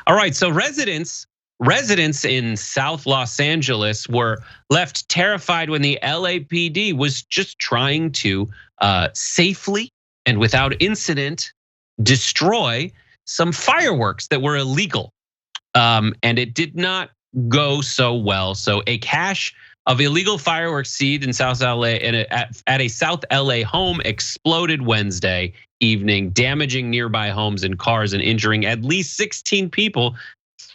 All right, so residents in South Los Angeles were left terrified when the LAPD was just trying to safely and without incident destroy some fireworks that were illegal. And it did not go so well. So a cache of illegal fireworks seed in South LA and at a South LA home exploded Wednesday evening, damaging nearby homes and cars and injuring at least 16 people.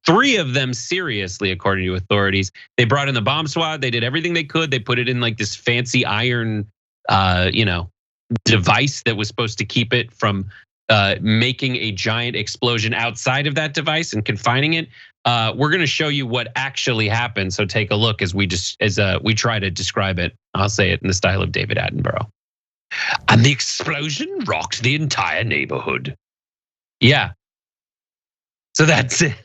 3 of them seriously, according to authorities. They brought in the bomb squad. They did everything they could. They put it in like this fancy iron, device that was supposed to keep it from making a giant explosion outside of that device and confining it. We're going to show you what actually happened. So take a look as we try to describe it. I'll say it in the style of David Attenborough. And the explosion rocked the entire neighborhood. Yeah. So that's it.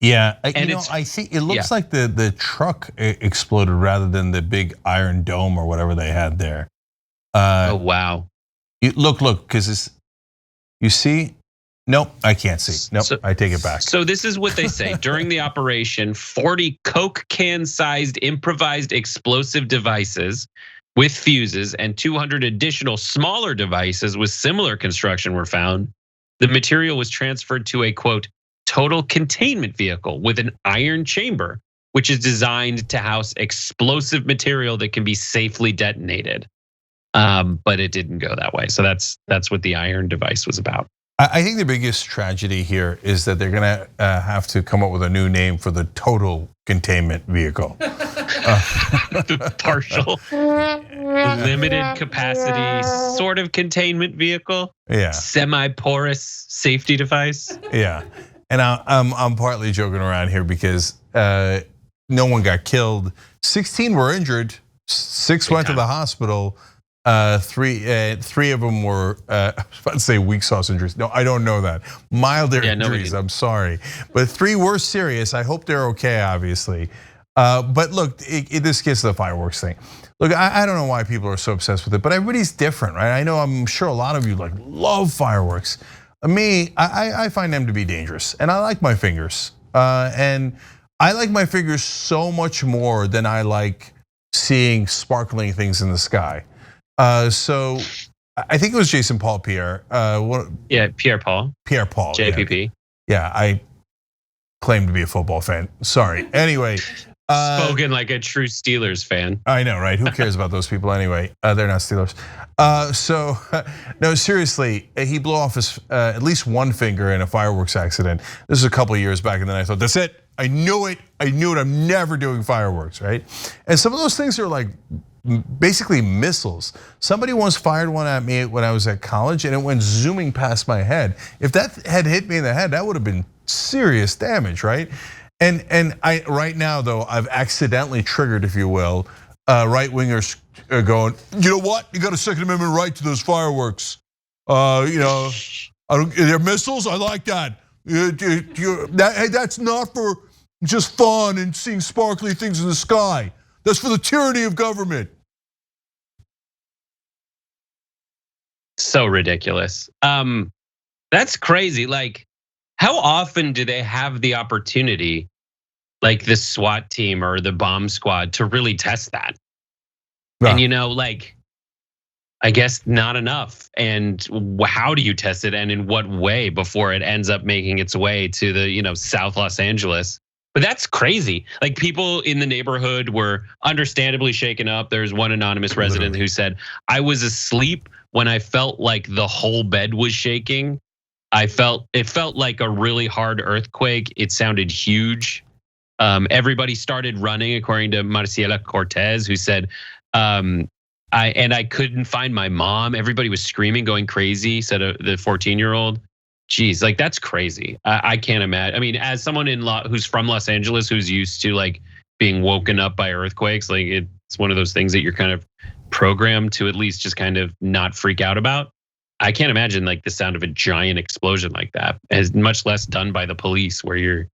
Yeah, I see. It looks like the truck exploded rather than the big iron dome or whatever they had there. Oh wow! Look, because it's. You see? Nope, I can't see. Nope, I take it back. So this is what they say during the operation: 40 Coke can-sized improvised explosive devices with fuses and 200 additional smaller devices with similar construction were found. The material was transferred to a quote total containment vehicle with an iron chamber, which is designed to house explosive material that can be safely detonated. But it didn't go that way. So that's what the iron device was about. I think the biggest tragedy here is that they're gonna have to come up with a new name for the total containment vehicle. The partial, limited capacity, sort of containment vehicle. Yeah. Semi-porous safety device. Yeah. And I'm partly joking around here because no one got killed. 16 were injured. 6 went to the hospital. 3 of them were, I was about to say weak sauce injuries. No, I don't know that. Milder injuries, I'm sorry. But 3 were serious. I hope they're okay, obviously. But look, this gets to the fireworks thing. Look, I don't know why people are so obsessed with it, but everybody's different, right? I'm sure a lot of you love fireworks. Me, I find them to be dangerous, and I like my fingers. And I like my fingers so much more than I like seeing sparkling things in the sky. So I think it was Jason Paul Pierre. Pierre Paul. Pierre Paul. JPP. Yeah, I claim to be a football fan. Sorry. Anyway. Spoken like a true Steelers fan. I know, right? Who cares about those people anyway? They're not Steelers. So no, seriously, he blew off his at least one finger in a fireworks accident. This is a couple of years back, and then I thought, that's it. I knew it. I'm never doing fireworks, right? And some of those things are like basically missiles. Somebody once fired one at me when I was at college, and it went zooming past my head. If that had hit me in the head, that would have been serious damage, right? And I right now though, I've accidentally triggered, if you will, right wingers going, you know what? You got a Second Amendment right to those fireworks. They're missiles. I like that. Hey, that's not for just fun and seeing sparkly things in the sky. That's for the tyranny of government. So ridiculous. That's crazy. Like, how often do they have the opportunity, like the SWAT team or the bomb squad, to really test that? Yeah. And I guess not enough. And how do you test it, and in what way before it ends up making its way to the South Los Angeles? But that's crazy. Like, people in the neighborhood were understandably shaken up. There's one anonymous resident who said, "I was asleep when I felt like the whole bed was shaking. It felt like a really hard earthquake. It sounded huge. Everybody started running," according to Marciela Cortez, who said, I couldn't find my mom. Everybody was screaming, going crazy," said the 14-year-old. Geez, like, that's crazy. I can't imagine. I mean, as someone who's from Los Angeles, who's used to being woken up by earthquakes, it's one of those things that you're kind of programmed to at least just kind of not freak out about. I can't imagine the sound of a giant explosion like that, as much less done by the police, where you're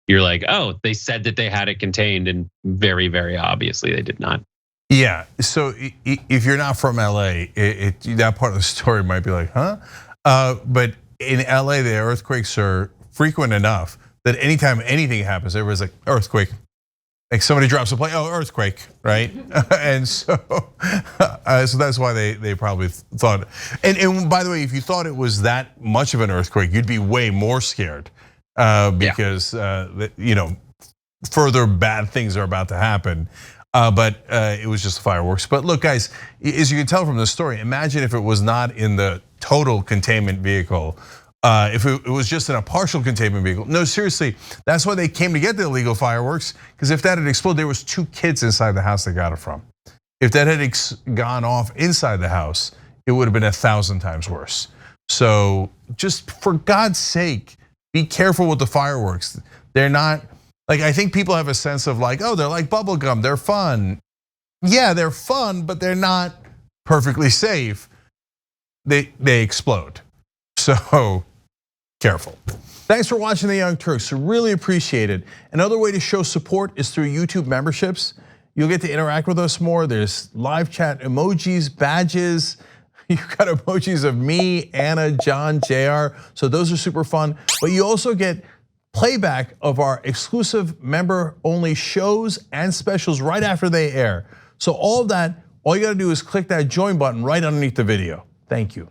like, oh, they said that they had it contained, and very, very obviously they did not. Yeah. So if you're not from LA, that part of the story might be like, huh? But in LA, the earthquakes are frequent enough that anytime anything happens, everybody's like, earthquake. Like somebody drops a plane, oh, earthquake, right? And so that's why they probably thought. And by the way, if you thought it was that much of an earthquake, you'd be way more scared because further bad things are about to happen. But it was just fireworks. But look, guys, as you can tell from the story, imagine if it was not in the total containment vehicle. If it was just in a partial containment vehicle. No, seriously, that's why they came to get the illegal fireworks, because if that had exploded, there was 2 kids inside the house they got it from. If that had gone off inside the house, it would have been 1,000 times worse. So just for God's sake, be careful with the fireworks. They're not, like, I think people have a sense of like, oh, they're like bubble gum, they're fun. Yeah, they're fun, but they're not perfectly safe. They explode. So careful. Thanks for watching the Young Turks. Really appreciate it. Another way to show support is through YouTube memberships. You'll get to interact with us more. There's live chat emojis, badges. You've got emojis of me, Anna, John, JR. So those are super fun. But you also get playback of our exclusive member-only shows and specials right after they air. So all of that, all you gotta do is click that join button right underneath the video. Thank you.